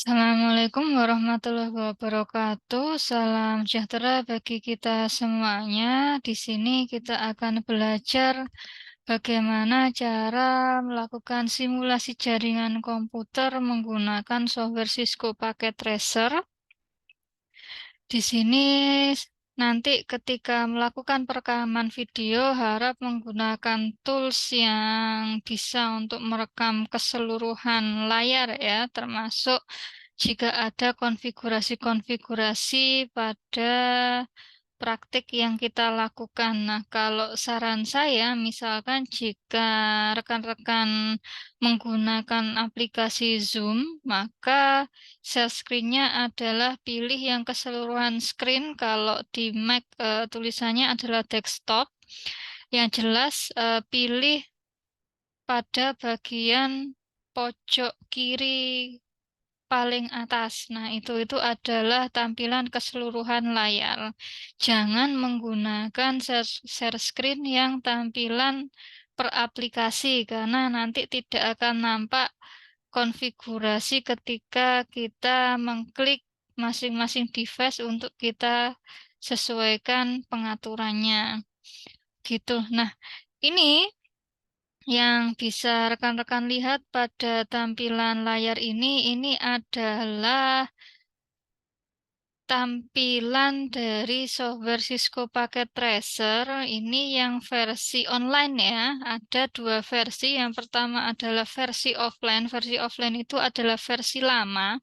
Assalamualaikum warahmatullahi wabarakatuh. Salam sejahtera bagi kita semuanya. Di sini kita akan belajar bagaimana cara melakukan simulasi jaringan komputer menggunakan software Cisco Packet Tracer. Di sini nanti ketika melakukan perekaman video harap menggunakan tools yang bisa untuk merekam keseluruhan layar ya, termasuk jika ada konfigurasi-konfigurasi pada praktik yang kita lakukan. Nah, kalau saran saya, misalkan jika rekan-rekan menggunakan aplikasi Zoom, maka share screen-nya adalah pilih yang keseluruhan screen. Kalau di Mac tulisannya adalah desktop. Yang jelas pilih pada bagian pojok kiri paling atas. Nah, itu adalah tampilan keseluruhan layar. Jangan menggunakan share screen yang tampilan per aplikasi karena nanti tidak akan nampak konfigurasi ketika kita mengklik masing-masing device untuk kita sesuaikan pengaturannya. Gitu. Nah, ini yang bisa rekan-rekan lihat pada tampilan layar ini adalah tampilan dari software Cisco Packet Tracer. Ini yang versi online ya. Ada dua versi. Yang pertama adalah versi offline. Versi offline itu adalah versi lama.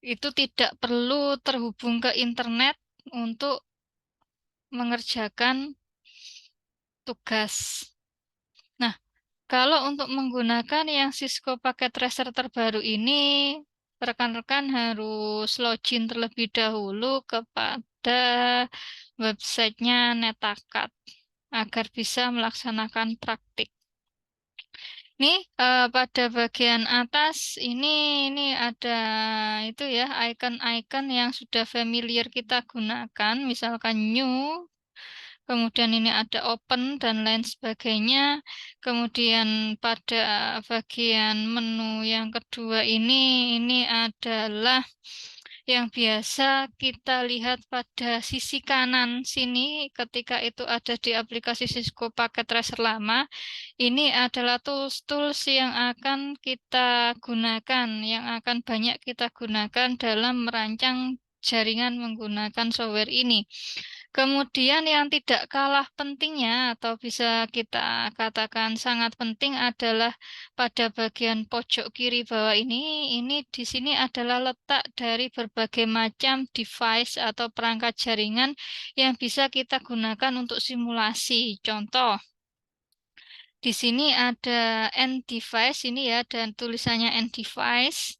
Itu tidak perlu terhubung ke internet untuk mengerjakan tugas. Nah, kalau untuk menggunakan yang Cisco Packet Tracer terbaru ini, rekan-rekan harus login terlebih dahulu kepada websitenya Netacad agar bisa melaksanakan praktik. Nih, pada bagian atas ini ada itu ya icon-icon yang sudah familiar kita gunakan, misalkan new. Kemudian ini ada open dan lain sebagainya. Kemudian pada bagian menu yang kedua ini adalah yang biasa kita lihat pada sisi kanan sini ketika itu ada di aplikasi Cisco Packet Tracer lama. Ini adalah tools-tools yang akan kita gunakan, yang akan banyak kita gunakan dalam merancang jaringan menggunakan software ini. Kemudian yang tidak kalah pentingnya atau bisa kita katakan sangat penting adalah pada bagian pojok kiri bawah ini di sini adalah letak dari berbagai macam device atau perangkat jaringan yang bisa kita gunakan untuk simulasi. Contoh, di sini ada end device ini ya dan tulisannya end device.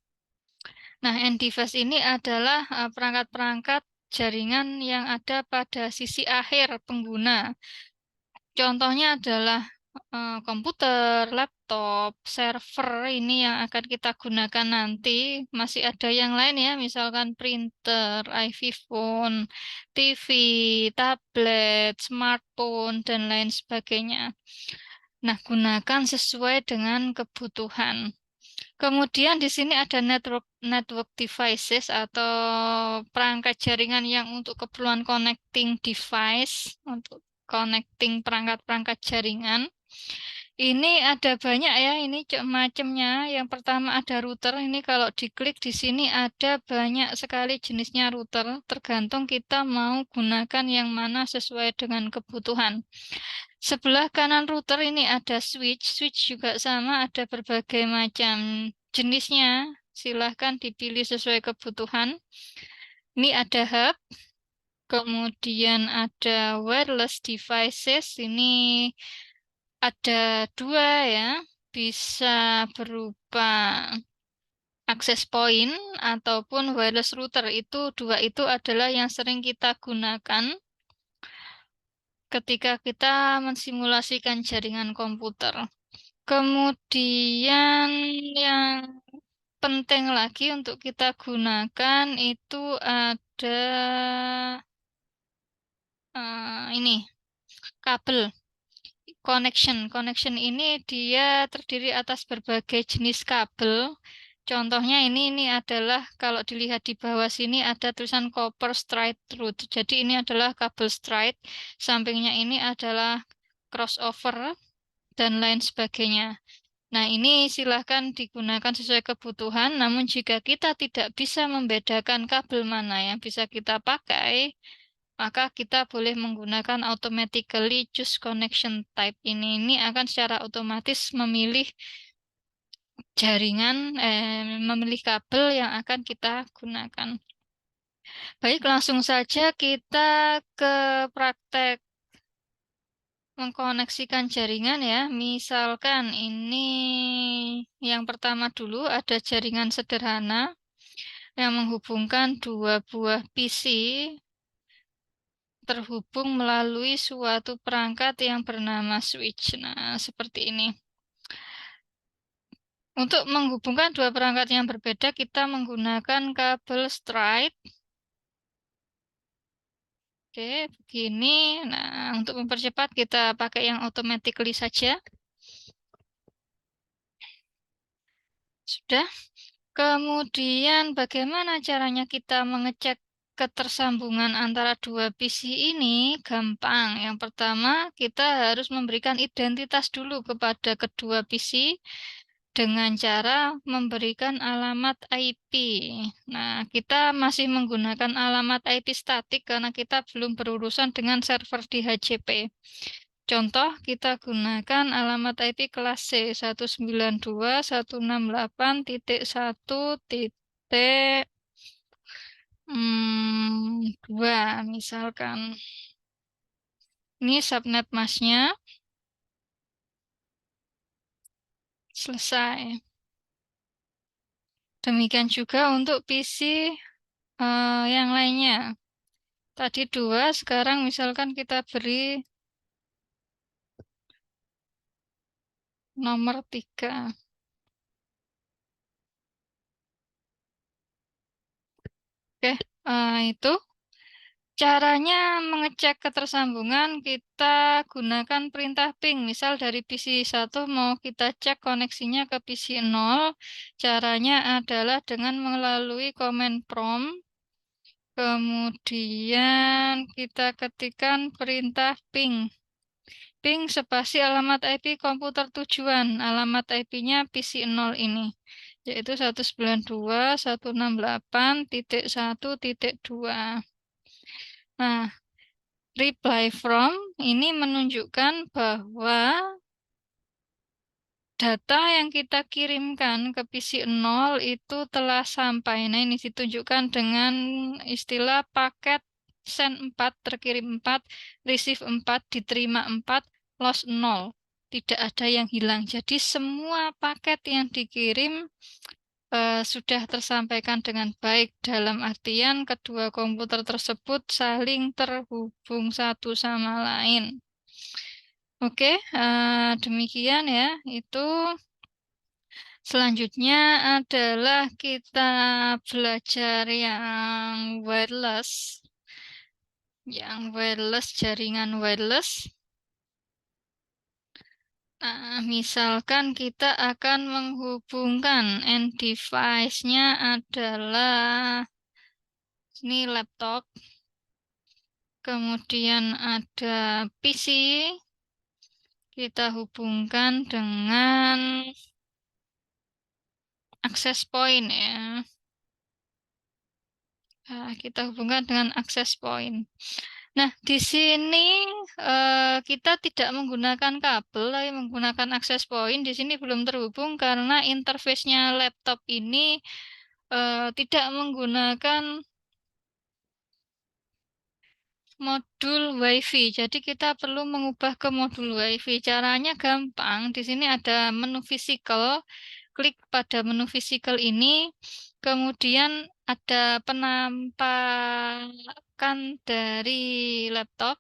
Nah, end device ini adalah perangkat-perangkat jaringan yang ada pada sisi akhir pengguna. Contohnya adalah komputer, laptop, server ini yang akan kita gunakan nanti. Masih ada yang lain ya, misalkan printer, IV phone, TV, tablet, smartphone, dan lain sebagainya. Nah, gunakan sesuai dengan kebutuhan. Kemudian di sini ada network devices atau perangkat jaringan yang untuk keperluan connecting device, untuk connecting perangkat-perangkat jaringan. Ini ada banyak ya, ini macamnya. Yang pertama ada router. Ini kalau diklik di sini ada banyak sekali jenisnya router, tergantung kita mau gunakan yang mana sesuai dengan kebutuhan. Sebelah kanan router ini ada switch. Switch juga sama, ada berbagai macam jenisnya. Silahkan dipilih sesuai kebutuhan. Ini ada hub, kemudian ada wireless devices. Ini ada dua ya, bisa berupa access point ataupun wireless router. Itu dua itu adalah yang sering kita gunakan ketika kita mensimulasikan jaringan komputer. Kemudian yang penting lagi untuk kita gunakan itu ada ini kabel connection. Connection ini dia terdiri atas berbagai jenis kabel Contohnya ini adalah kalau dilihat di bawah sini ada tulisan copper straight route. Jadi ini adalah kabel straight, sampingnya ini adalah crossover dan lain sebagainya. Nah, ini silahkan digunakan sesuai kebutuhan, namun jika kita tidak bisa membedakan kabel mana yang bisa kita pakai, maka kita boleh menggunakan automatically choose connection type ini. Ini akan secara otomatis memilih memilih kabel yang akan kita gunakan. Baik, langsung saja kita ke praktek mengkoneksikan jaringan ya. Misalkan ini yang pertama dulu ada jaringan sederhana yang menghubungkan dua buah PC terhubung melalui suatu perangkat yang bernama switch. Nah, seperti ini. Untuk menghubungkan dua perangkat yang berbeda, kita menggunakan kabel straight. Oke, begini. Nah, untuk mempercepat kita pakai yang automatically saja. Sudah. Kemudian bagaimana caranya kita mengecek ketersambungan antara dua PC ini? Gampang. Yang pertama, kita harus memberikan identitas dulu kepada kedua PC dengan cara memberikan alamat IP. Nah, kita masih menggunakan alamat IP statik karena kita belum berurusan dengan server di HCP. Contoh, kita gunakan alamat IP kelas C 192.168.2 misalkan. Ini subnet masknya. Selesai. Demikian juga untuk PC yang lainnya. Tadi 2, sekarang misalkan kita beri nomor 3. Oke, itu. Caranya mengecek ketersambungan, kita gunakan perintah ping. Misal dari PC 1 mau kita cek koneksinya ke PC 0. Caranya adalah dengan melalui command prompt. Kemudian kita ketikkan perintah ping. Ping spasi alamat IP komputer tujuan. Alamat IP-nya PC 0 ini, yaitu 192.168.1.2. Nah, reply from ini menunjukkan bahwa data yang kita kirimkan ke PC 0 itu telah sampai. Nah, ini ditunjukkan dengan istilah paket send 4, terkirim 4, receive 4, diterima 4, loss 0. Tidak ada yang hilang. Jadi semua paket yang dikirim sudah tersampaikan dengan baik, dalam artian kedua komputer tersebut saling terhubung satu sama lain. Oke, demikian ya. Itu selanjutnya adalah kita belajar yang wireless. Jaringan wireless. Nah, misalkan kita akan menghubungkan end device-nya adalah ini laptop, kemudian ada PC, kita hubungkan dengan access point ya. Nah, kita hubungkan dengan access point. Nah, di sini kita tidak menggunakan kabel, tapi menggunakan access point. Di sini belum terhubung karena interface-nya laptop ini tidak menggunakan modul WiFi. Jadi kita perlu mengubah ke modul WiFi. Caranya gampang. Di sini ada menu physical. Klik pada menu physical ini. Kemudian ada penampakan dari laptop.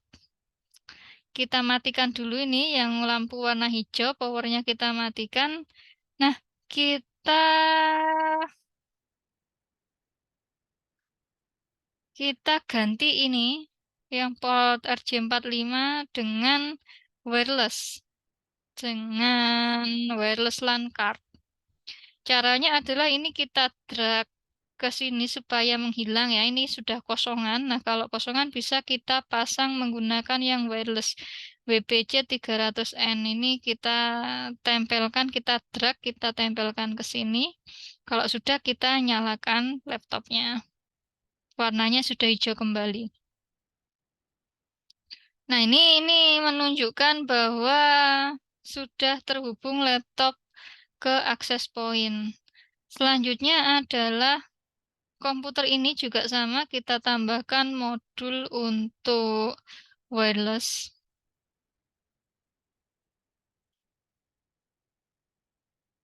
Kita matikan dulu ini yang lampu warna hijau, powernya kita matikan. Nah, kita ganti ini yang port RJ45 dengan wireless LAN card. Caranya adalah ini kita drag ke sini supaya menghilang ya. Ini sudah kosongan. Nah, kalau kosongan bisa kita pasang menggunakan yang wireless WPC 300N. Ini kita tempelkan, kita drag, kita tempelkan ke sini. Kalau sudah kita nyalakan laptopnya. Warnanya sudah hijau kembali. Nah, ini menunjukkan bahwa sudah terhubung laptop ke access point. Selanjutnya adalah komputer ini juga sama, kita tambahkan modul untuk wireless.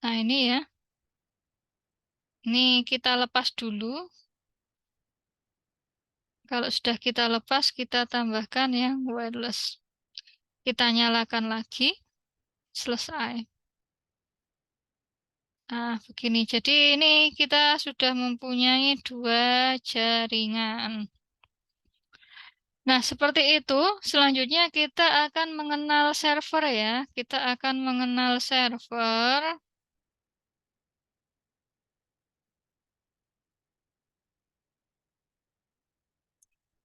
Nah, ini ya. Ini kita lepas dulu. Kalau sudah kita lepas, kita tambahkan yang wireless. Kita nyalakan lagi. Selesai. Nah, begini. Jadi ini kita sudah mempunyai dua jaringan. Nah, seperti itu. Selanjutnya kita akan mengenal server ya. Kita akan mengenal server.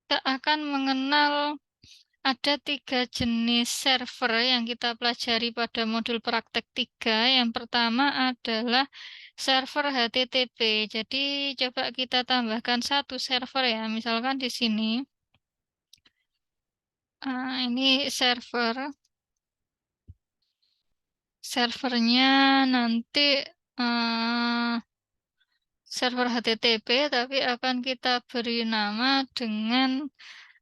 Kita akan mengenal ada 3 jenis server yang kita pelajari pada modul praktek 3. Yang pertama adalah server HTTP. Jadi coba kita tambahkan satu server ya. Misalkan di sini. Ini servernya nanti server HTTP, tapi akan kita beri nama dengan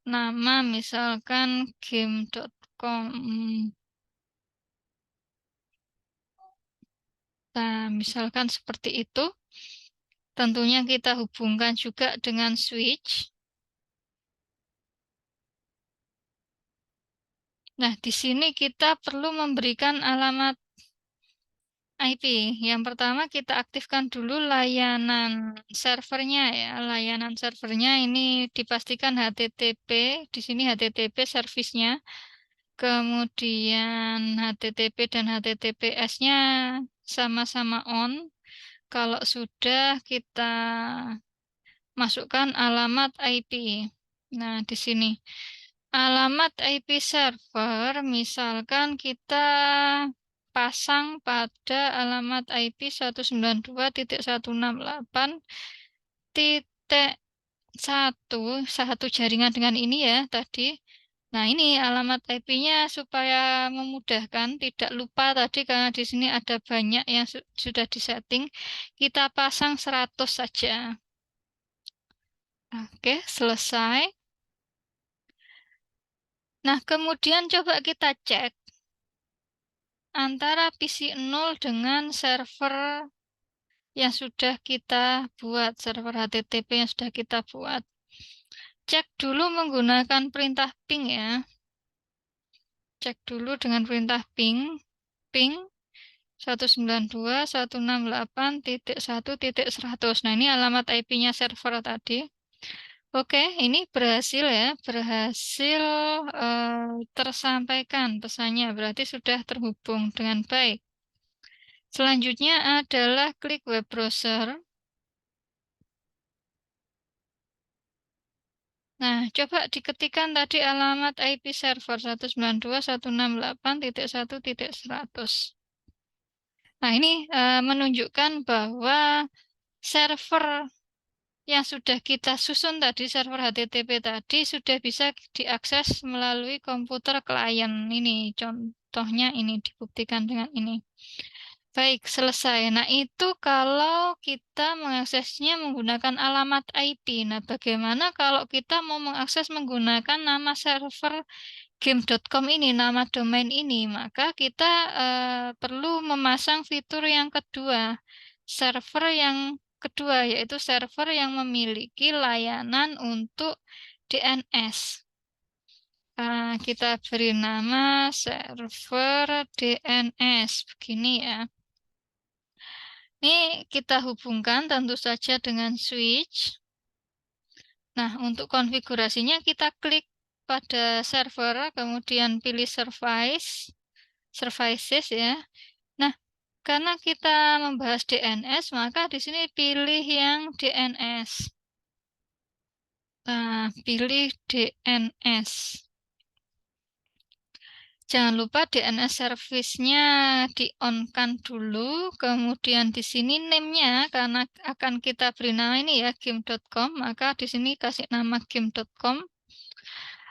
nama misalkan game.com. Nah, misalkan seperti itu. Tentunya kita hubungkan juga dengan switch. Nah, di sini kita perlu memberikan alamat IP. Yang pertama kita aktifkan dulu layanan servernya ya. Layanan servernya ini dipastikan HTTP. Di sini HTTP servisnya. Kemudian HTTP dan HTTPS-nya sama-sama on. Kalau sudah kita masukkan alamat IP. Nah, di sini alamat IP server misalkan kita pasang pada alamat IP 192.168.1 satu jaringan dengan ini ya tadi. Nah, ini alamat IP-nya supaya memudahkan, tidak lupa tadi karena di sini ada banyak yang sudah disetting. Kita pasang 100 saja. Oke, selesai. Nah, kemudian coba kita cek antara PC 0 dengan server yang sudah kita buat, server HTTP yang sudah kita buat. Cek dulu menggunakan perintah ping ya. Cek dulu dengan perintah ping 192.168.1.100. Nah, ini alamat IP-nya server tadi. Oke, ini berhasil ya, berhasil tersampaikan pesannya, berarti sudah terhubung dengan baik. Selanjutnya adalah klik web browser. Nah, coba diketikkan tadi alamat IP server 192.168.1.100. Nah, ini menunjukkan bahwa server yang sudah kita susun tadi, server HTTP tadi, sudah bisa diakses melalui komputer klien. Ini contohnya ini dibuktikan dengan ini. Baik, selesai. Nah, itu kalau kita mengaksesnya menggunakan alamat IP. Nah, bagaimana kalau kita mau mengakses menggunakan nama server game.com ini, nama domain ini? Maka kita perlu memasang fitur yang kedua, server yang kedua, yaitu server yang memiliki layanan untuk DNS. Kita beri nama server DNS, begini ya. Ini kita hubungkan tentu saja dengan switch. Nah, untuk konfigurasinya kita klik pada server, kemudian pilih services ya. Nah, Karena kita membahas DNS, maka di sini pilih yang DNS. Nah, pilih DNS. Jangan lupa DNS service-nya di-on-kan dulu. Kemudian di sini name-nya, karena akan kita beri nama ini ya, game.com, maka di sini kasih nama game.com.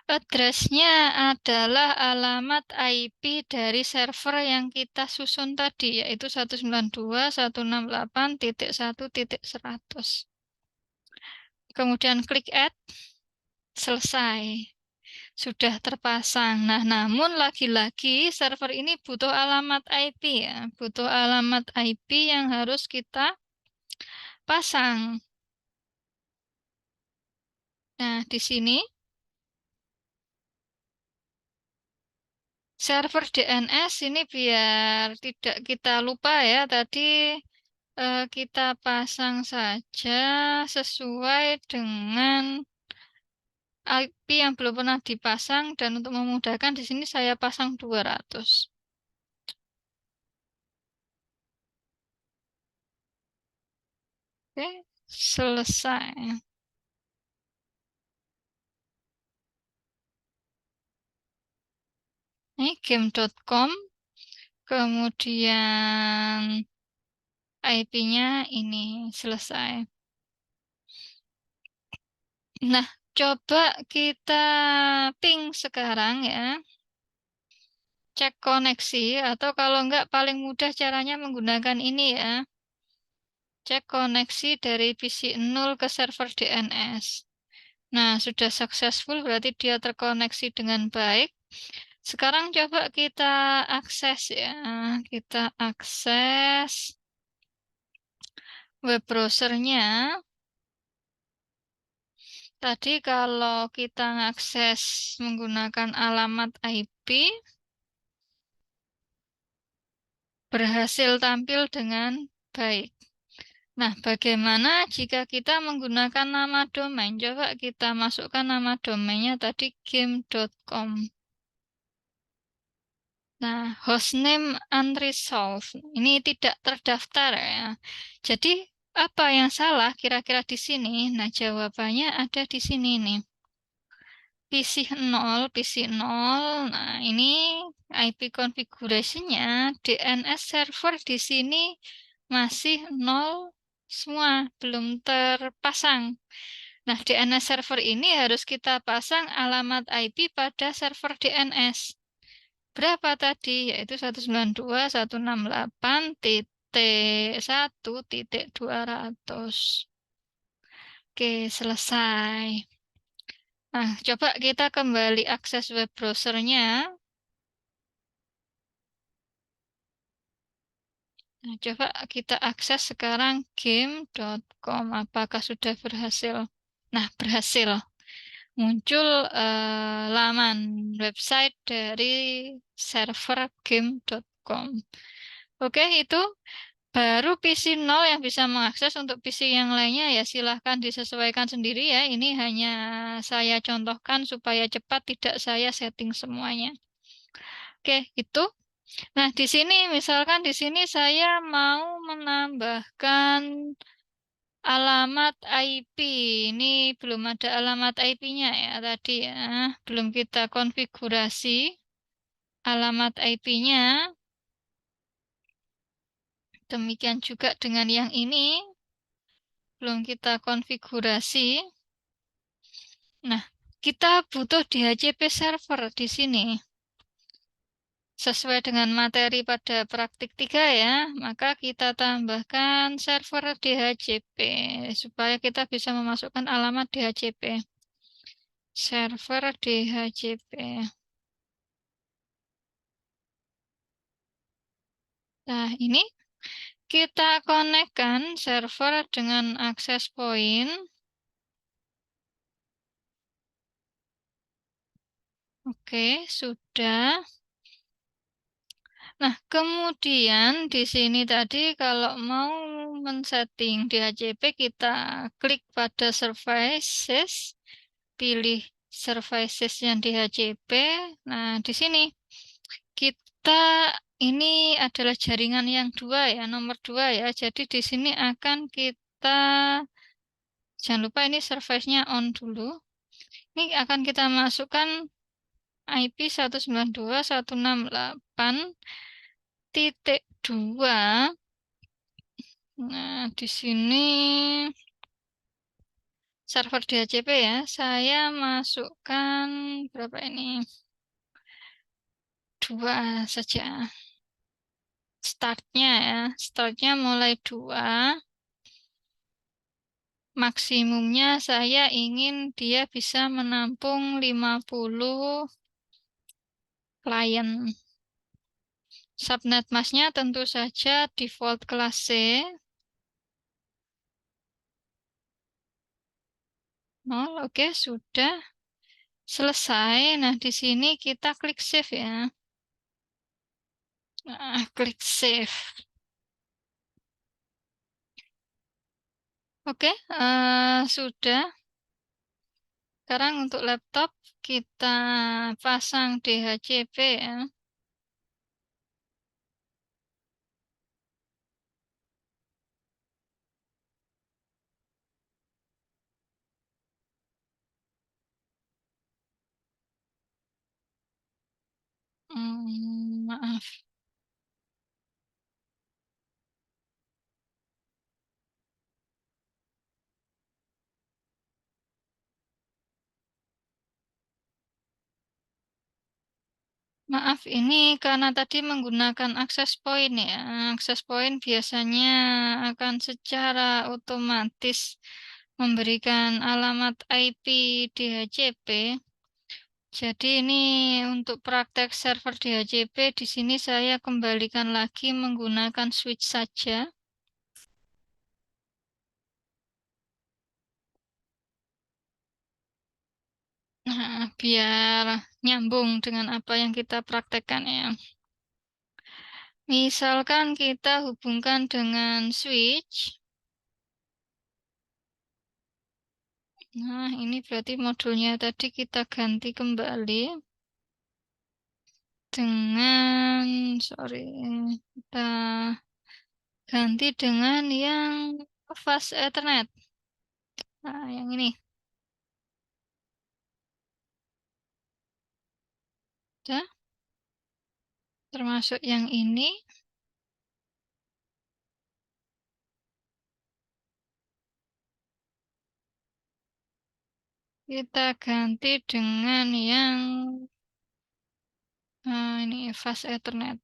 Address-nya adalah alamat IP dari server yang kita susun tadi, yaitu 192.168.1.100. Kemudian klik Add, selesai. Sudah terpasang. Nah, namun lagi-lagi server ini butuh alamat IP ya. Butuh alamat IP yang harus kita pasang. Nah, di sini server DNS ini biar tidak kita lupa ya. Tadi kita pasang saja sesuai dengan IP yang belum pernah dipasang, dan untuk memudahkan di sini saya pasang 200. Oke, selesai. Ini game.com, kemudian IP-nya ini selesai. Nah, coba kita ping sekarang ya. Cek koneksi, atau kalau enggak paling mudah caranya menggunakan ini ya. Cek koneksi dari PC 0 ke server DNS. Nah, sudah successful, berarti dia terkoneksi dengan baik. Sekarang coba kita akses ya. Kita akses web browsernya. Tadi kalau kita mengakses menggunakan alamat IP, berhasil tampil dengan baik. Nah, bagaimana jika kita menggunakan nama domain? Coba kita masukkan nama domainnya tadi game.com. Nah, hostname unresolved. Ini tidak terdaftar ya. Jadi, apa yang salah kira-kira di sini? Nah, jawabannya ada di sini nih. PC0. Nah, ini IP configuration-nya DNS server di sini masih 0 semua, belum terpasang. Nah, DNS server ini harus kita pasang alamat IP pada server DNS. Berapa tadi? Yaitu 192.168.1.200. Oke, selesai. Nah, coba kita kembali akses web browsernya. Nah, coba kita akses sekarang game.com. Apakah sudah berhasil? Nah, berhasil. Muncul laman website dari server game.com. Oke, itu baru PC 0 yang bisa mengakses. Untuk PC yang lainnya ya silahkan disesuaikan sendiri ya. Ini hanya saya contohkan supaya cepat, tidak saya setting semuanya. Oke, itu. Nah, di sini misalkan di sini saya mau menambahkan alamat IP. Ini belum ada alamat IP-nya ya tadi ya. Belum kita konfigurasi alamat IP-nya. Demikian juga dengan yang ini. Belum kita konfigurasi. Nah, kita butuh DHCP server di sini. Sesuai dengan materi pada praktik 3 ya, maka kita tambahkan server DHCP supaya kita bisa memasukkan alamat DHCP. Server DHCP. Nah, ini kita konekkan server dengan akses point. Oke, sudah. Nah, kemudian di sini tadi kalau mau men-setting DHCP, kita klik pada services, pilih services yang DHCP. Nah, di sini kita Ini adalah jaringan yang dua ya, nomor dua ya. Jadi di sini akan kita, jangan lupa ini service-nya on dulu. Ini akan kita masukkan IP 192.168.2. Nah, di sini server DHCP ya. Saya masukkan berapa ini? Dua saja. Startnya ya. Startnya mulai 2. Maksimumnya saya ingin dia bisa menampung 50 klien. Subnet masknya tentu saja default kelas C. Nol, oke, sudah selesai. Nah, di sini kita klik save ya. Nah, klik save. Oke, sudah. Sekarang untuk laptop kita pasang DHCP ya. Maaf. Maaf, ini karena tadi menggunakan access point ya. Access point biasanya akan secara otomatis memberikan alamat IP DHCP. Jadi ini untuk praktek server DHCP di sini saya kembalikan lagi menggunakan switch saja. Nah, biar nyambung dengan apa yang kita praktekkan ya. Misalkan kita hubungkan dengan switch. Nah, ini berarti modulnya tadi kita ganti kembali dengan, sorry, kita ganti dengan yang fast Ethernet. Nah, yang ini. Udah, termasuk yang ini. Kita ganti dengan yang ini fast Ethernet.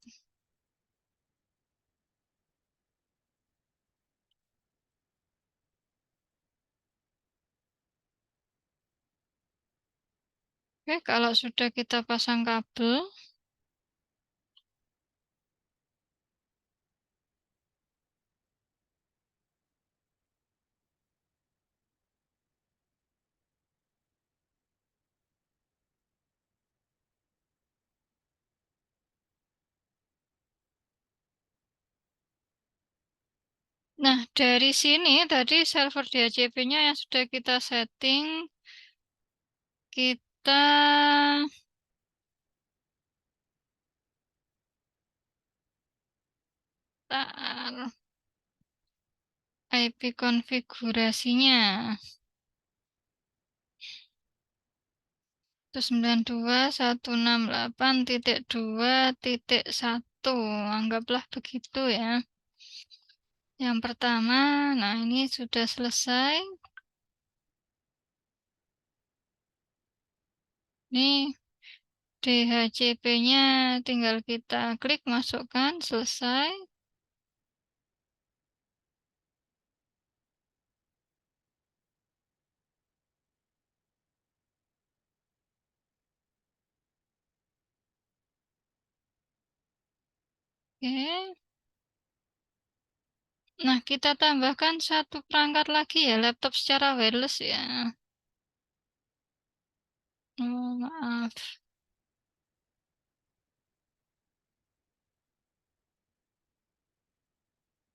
Oke, kalau sudah kita pasang kabel, nah dari sini tadi server DHCP-nya yang sudah kita setting, kita taruh IP konfigurasinya. 192.168.2.1. Anggaplah begitu ya. Yang pertama, nah ini sudah selesai. Ini DHCP-nya tinggal kita klik masukkan, selesai. Oke. Nah, kita tambahkan satu perangkat lagi ya, laptop secara wireless ya. Oh, maaf.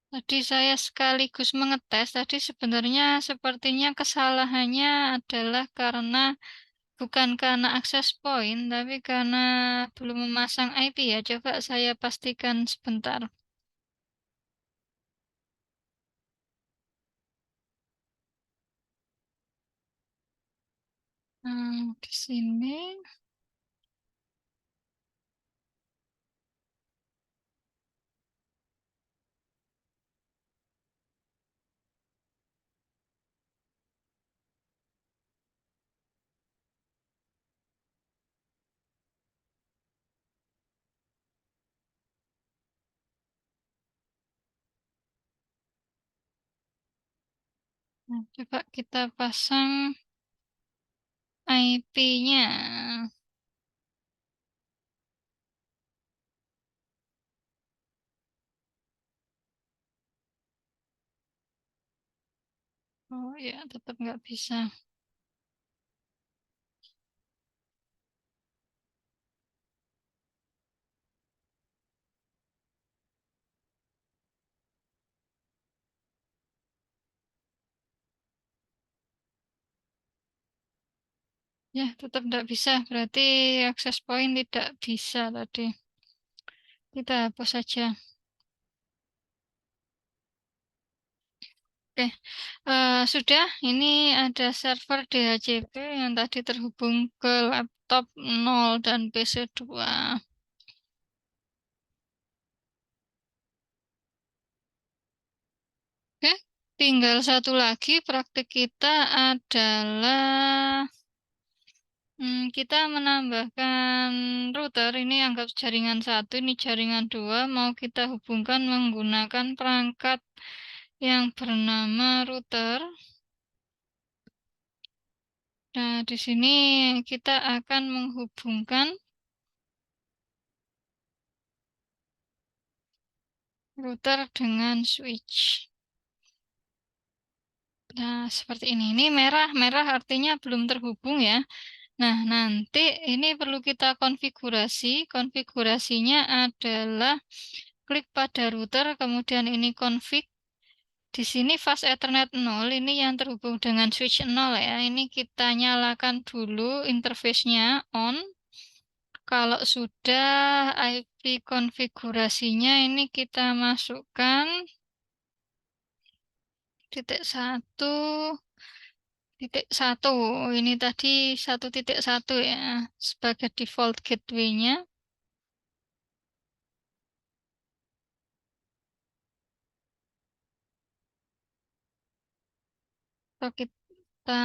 Tadi saya sekaligus mengetes, tadi sebenarnya sepertinya kesalahannya adalah karena Bukan karena akses point, tapi karena belum memasang IP ya. Coba saya pastikan sebentar. Di sini. Nah, coba kita pasang IP-nya. Oh ya, tetap nggak bisa. Ya, tetap tidak bisa. Berarti akses point tidak bisa tadi. Kita hapus saja. Oke, sudah. Ini ada server DHCP yang tadi terhubung ke laptop 0 dan PC 2. Oke, tinggal satu lagi praktik kita adalah kita menambahkan router. Ini anggap jaringan satu, ini jaringan dua. Mau kita hubungkan menggunakan perangkat yang bernama router. Nah, di sini kita akan menghubungkan router dengan switch. Nah, seperti ini. Ini merah. Merah artinya belum terhubung ya. Nah, nanti ini perlu kita konfigurasi. Konfigurasinya adalah klik pada router, kemudian ini config. Di sini fast Ethernet 0, ini yang terhubung dengan switch 0 ya. Ini kita nyalakan dulu interface-nya on. Kalau sudah IP konfigurasinya ini kita masukkan .1 .1. Ini tadi 1.1 ya sebagai default gateway-nya. Atau kita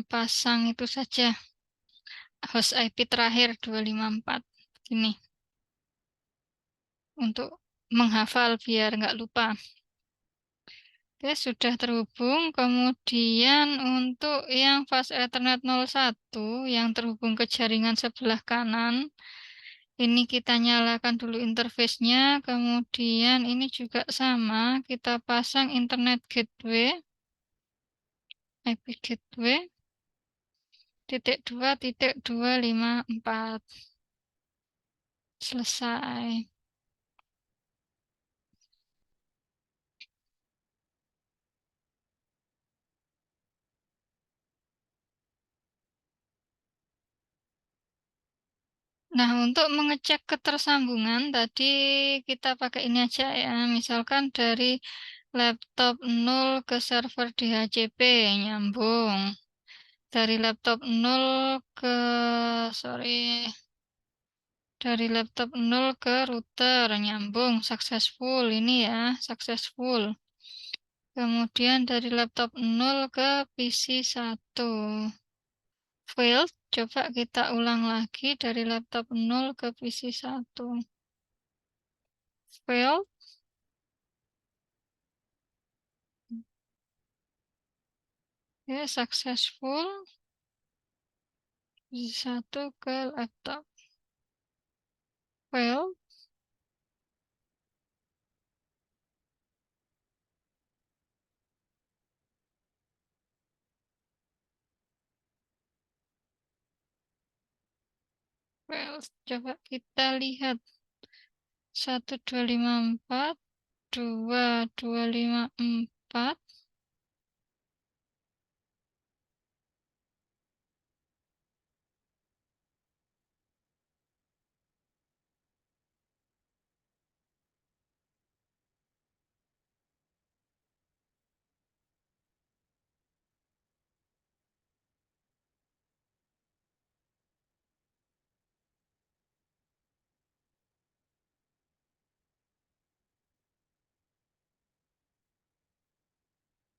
pasang itu saja host IP terakhir 254 ini untuk menghafal biar nggak lupa. Oke, sudah terhubung. Kemudian untuk yang fast Ethernet 01 yang terhubung ke jaringan sebelah kanan, ini kita nyalakan dulu interface-nya. Kemudian ini juga sama, kita pasang internet gateway, IP gateway, .2.254. Selesai. Nah, untuk mengecek ketersambungan tadi kita pakai ini aja ya. Misalkan dari laptop 0 ke server DHCP nyambung. Dari laptop 0 ke sorry, dari laptop 0 ke router nyambung successful ini ya, successful. Kemudian dari laptop 0 ke PC 1 failed. Coba kita ulang lagi dari laptop 0 ke PC 1. Failed. Ya, successful. PC 1 ke laptop. Failed. Failed. Coba kita lihat. 1254, 2254.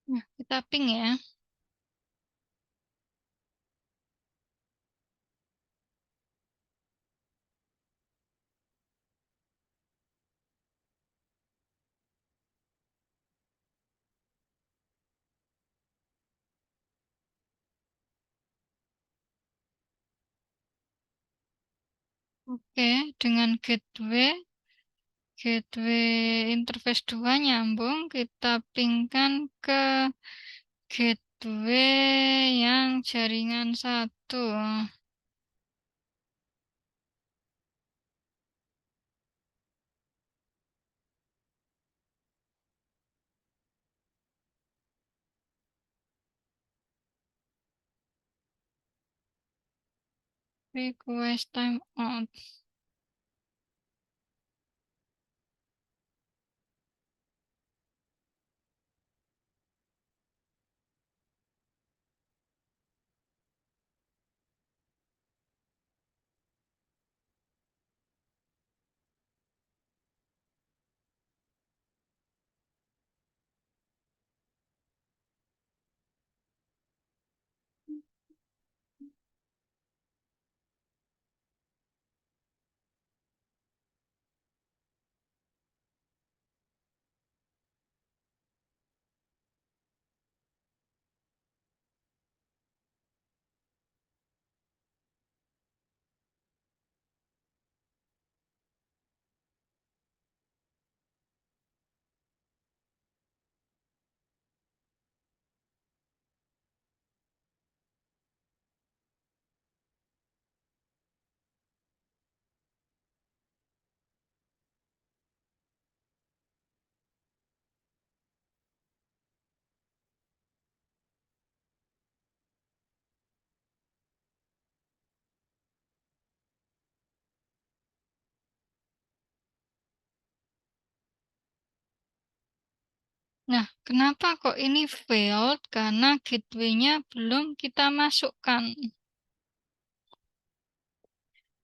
Nah, kita ping ya. Oke, dengan gateway interface 2 nyambung, kita pingkan ke gateway yang jaringan 1. Request timeout. Nah, kenapa kok ini failed? Karena gateway-nya belum kita masukkan.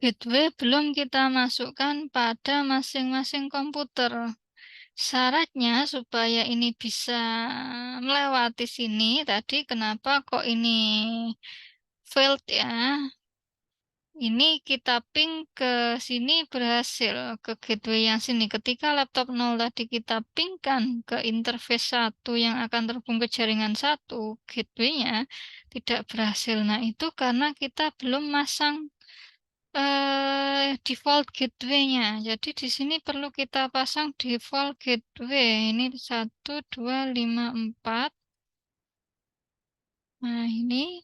Gateway belum kita masukkan pada masing-masing komputer. Syaratnya supaya ini bisa melewati sini, tadi kenapa kok ini failed ya? Ini kita ping ke sini berhasil, ke gateway yang sini. Ketika laptop 0 tadi kita pingkan ke interface 1 yang akan terhubung ke jaringan 1, gateway-nya tidak berhasil. Nah, itu karena kita belum masang default gateway-nya. Jadi di sini perlu kita pasang default gateway. Ini 1254. Nah, ini.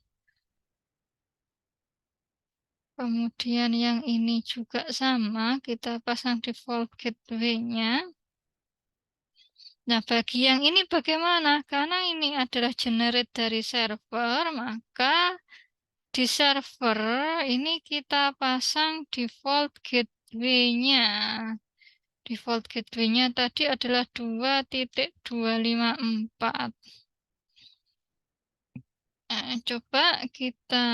Kemudian yang ini juga sama, kita pasang default gateway-nya. Nah, bagi yang ini bagaimana? Karena ini adalah generate dari server, maka di server ini kita pasang default gateway-nya. Default gateway-nya tadi adalah 2.254. Nah, coba kita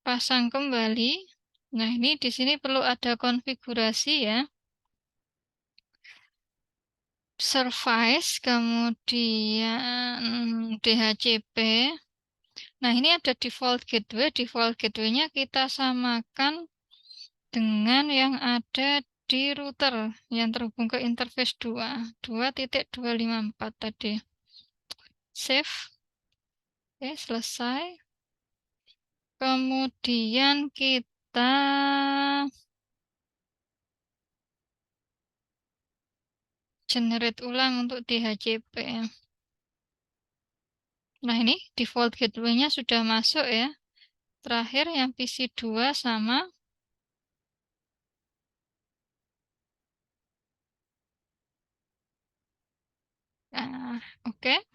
pasang kembali. Nah, ini di sini perlu ada konfigurasi ya. Service, kemudian DHCP. Nah, ini ada default gateway. Default gateway-nya kita samakan dengan yang ada di router yang terhubung ke interface 2. 2.254 tadi. Save. Oke, selesai. Kemudian kita generate ulang untuk DHCP. Nah, ini default gateway-nya sudah masuk ya. Terakhir yang PC2 sama. Nah, oke.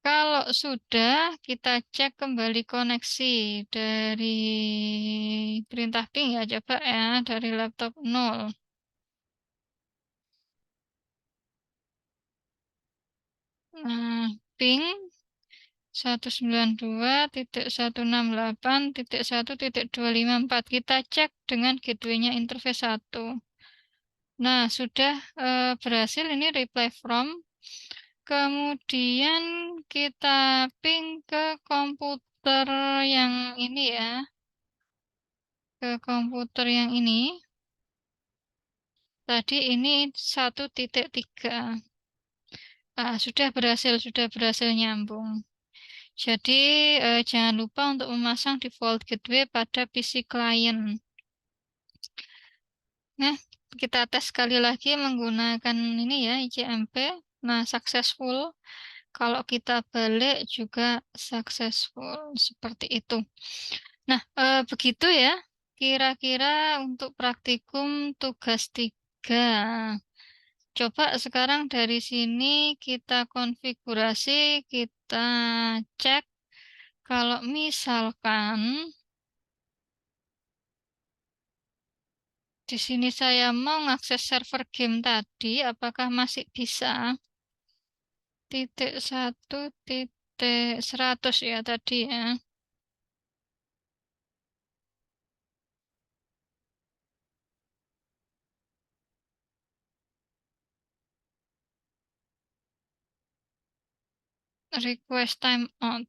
Kalau sudah, kita cek kembali koneksi dari perintah ping ya, coba ya, dari laptop 0. Nah, ping 192.168.1.254. Kita cek dengan gateway-nya interface 1. Nah, sudah berhasil ini reply from. Kemudian kita ping ke komputer yang ini ya, ke komputer yang ini. Tadi ini 1.3. Ah, sudah berhasil nyambung. Jadi jangan lupa untuk memasang default gateway pada PC klien. Nah, kita tes sekali lagi menggunakan ini ya, ICMP. Nah, successful. Kalau kita balik juga successful. Seperti itu. Nah, begitu ya. Kira-kira untuk praktikum tugas 3. Coba sekarang dari sini kita konfigurasi, kita cek. Kalau misalkan di sini saya mau mengakses server game tadi, apakah masih bisa? .1.100 ya tadi ya. Request timeout.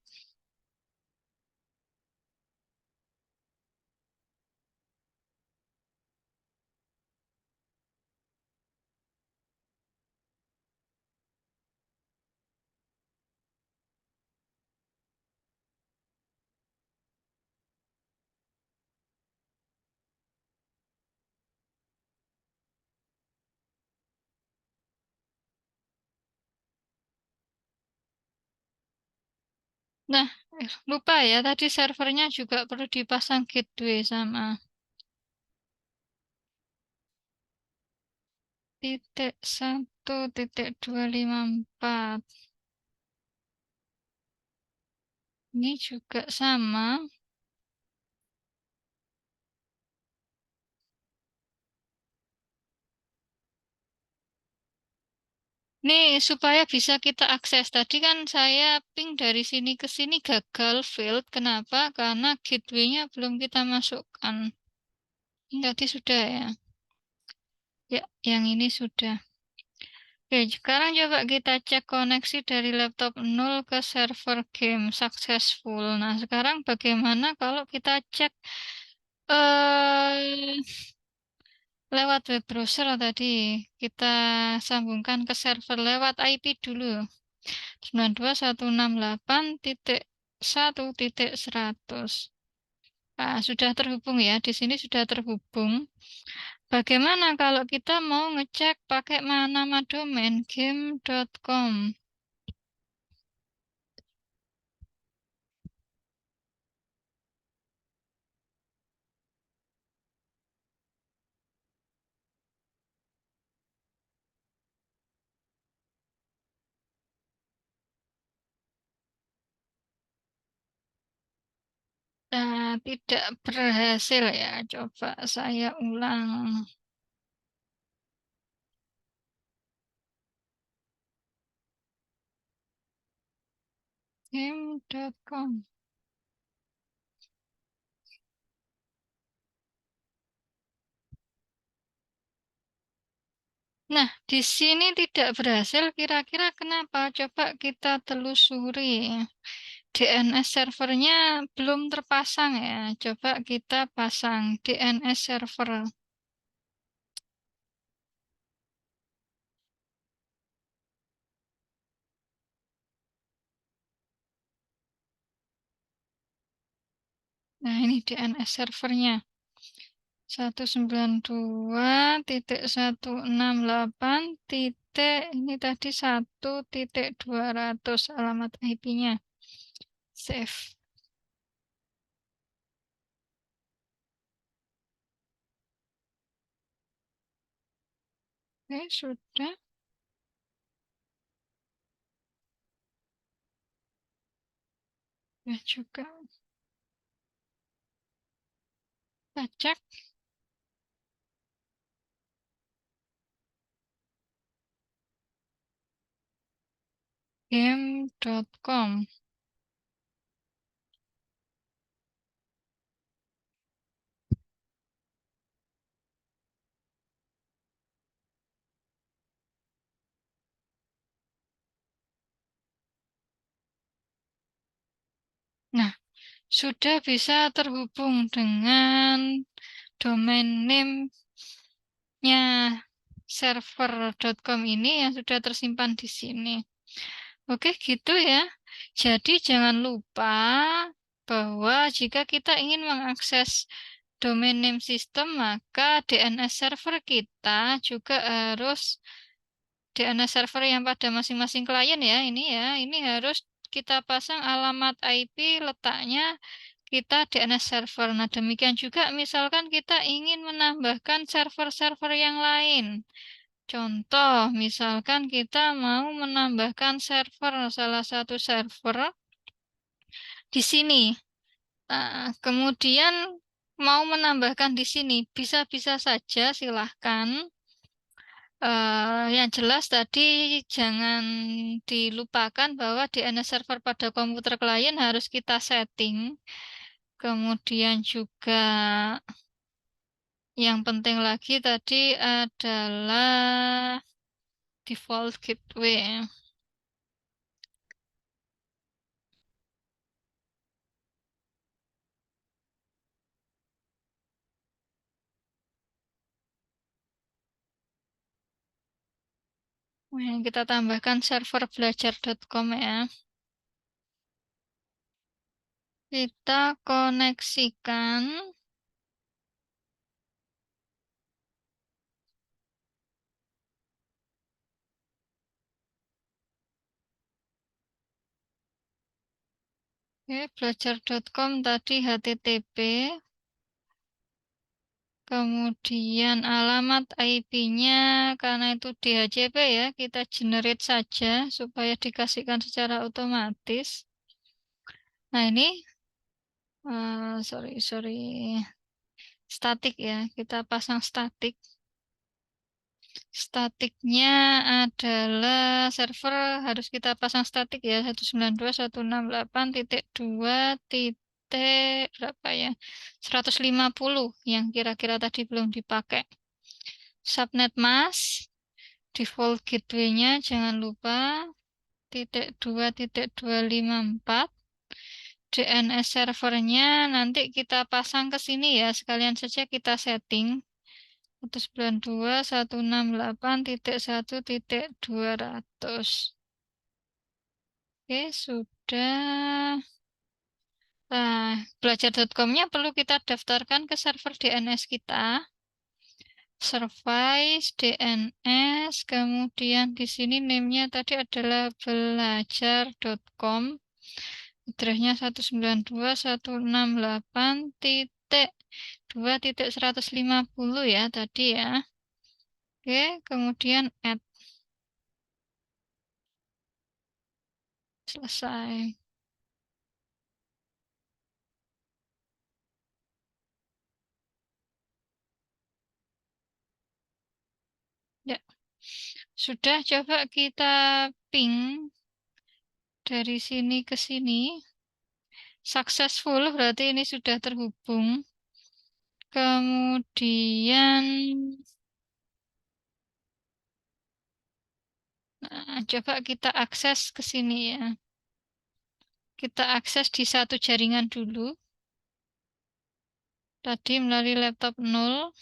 Nah, lupa ya tadi servernya juga perlu dipasang gateway sama .1.254. Ini juga sama. Nih, supaya bisa kita akses. Tadi kan saya ping dari sini ke sini gagal, failed. Kenapa? Karena gateway-nya belum kita masukkan. Ini tadi sudah ya. Ya, yang ini sudah. Oke, sekarang coba kita cek koneksi dari laptop 0 ke server game successful. Nah, sekarang bagaimana kalau kita cek eh lewat web browser tadi? Kita sambungkan ke server lewat IP dulu. 92.168.1.100. Nah, sudah terhubung ya. Di sini sudah terhubung. Bagaimana kalau kita mau ngecek pakai nama domain game.com? Nah, tidak berhasil ya. Coba saya ulang. Game.com. Nah, di sini tidak berhasil. Kira-kira kenapa? Coba kita telusuri. DNS servernya belum terpasang ya. Coba kita pasang DNS server. Nah, ini DNS servernya. 192.168. Ini tadi 1.200 alamat IP-nya. Save. Oke, sudah. Ya juga. Kita cek game.com. sudah bisa terhubung dengan domain name-nya server.com ini yang sudah tersimpan di sini. Oke, gitu ya. Jadi jangan lupa bahwa jika kita ingin mengakses domain name system, maka DNS server kita juga harus DNS server yang pada masing-masing klien ya. Ini harus kita pasang alamat IP letaknya kita DNS server. Nah, demikian juga misalkan kita ingin menambahkan server-server yang lain. Contoh, misalkan kita mau menambahkan server, salah satu server di sini. Nah, kemudian mau menambahkan di sini, bisa-bisa saja silahkan. Yang jelas tadi jangan dilupakan bahwa DNS server pada komputer klien harus kita setting. Kemudian juga yang penting lagi tadi adalah default gateway. Yang kita tambahkan server belajar.com ya. Kita koneksikan. Oke, belajar.com tadi HTTP. Kemudian alamat IP-nya karena itu DHCP ya, kita generate saja supaya dikasihkan secara otomatis. Nah ini, sorry, statik ya, kita pasang statik. Statiknya adalah server harus kita pasang statik ya, 192.168.2 titik berapa ya, 150 yang kira-kira tadi belum dipakai. Subnet mask, default gateway-nya jangan lupa .2.254. DNS servernya nanti kita pasang ke sini ya, sekalian saja kita setting 192.168.1.200. Oke, sudah. Nah, belajar.com-nya perlu kita daftarkan ke server DNS kita. Service DNS, kemudian di sini name-nya tadi adalah belajar.com. Address-nya 192.168.2.150 ya tadi ya. Oke, kemudian add. Selesai. Ya. Sudah, coba kita ping dari sini ke sini. Successful berarti ini sudah terhubung. Kemudian coba kita akses ke sini ya. Kita akses di satu jaringan dulu. Tadi melalui laptop 0.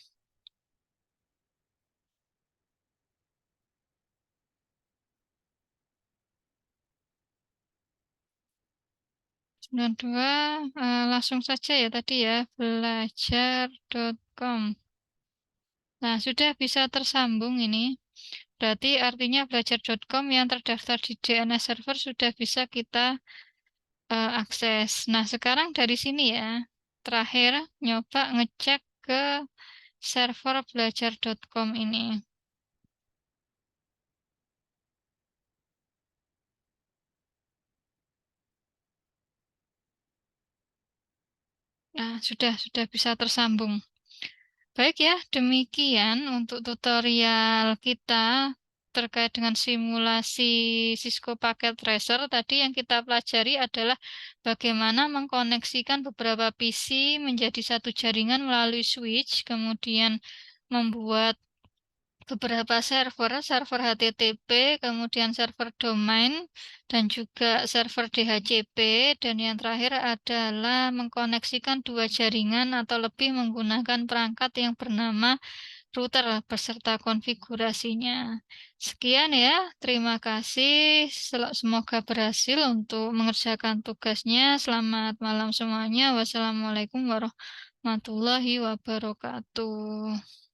Dua langsung saja ya tadi ya, belajar.com. Nah, sudah bisa tersambung ini. Berarti artinya belajar.com yang terdaftar di DNS server sudah bisa kita akses. Nah, sekarang dari sini ya, terakhir nyoba ngecek ke server belajar.com ini. Nah, sudah bisa tersambung. Baik ya, demikian untuk tutorial kita terkait dengan simulasi Cisco Packet Tracer. Tadi yang kita pelajari adalah bagaimana mengkoneksikan beberapa PC menjadi satu jaringan melalui switch, kemudian membuat beberapa server, server HTTP, kemudian server domain, dan juga server DHCP, dan yang terakhir adalah mengkoneksikan dua jaringan atau lebih menggunakan perangkat yang bernama router beserta konfigurasinya. Sekian ya, terima kasih. Semoga berhasil untuk mengerjakan tugasnya. Selamat malam semuanya. Wassalamualaikum warahmatullahi wabarakatuh.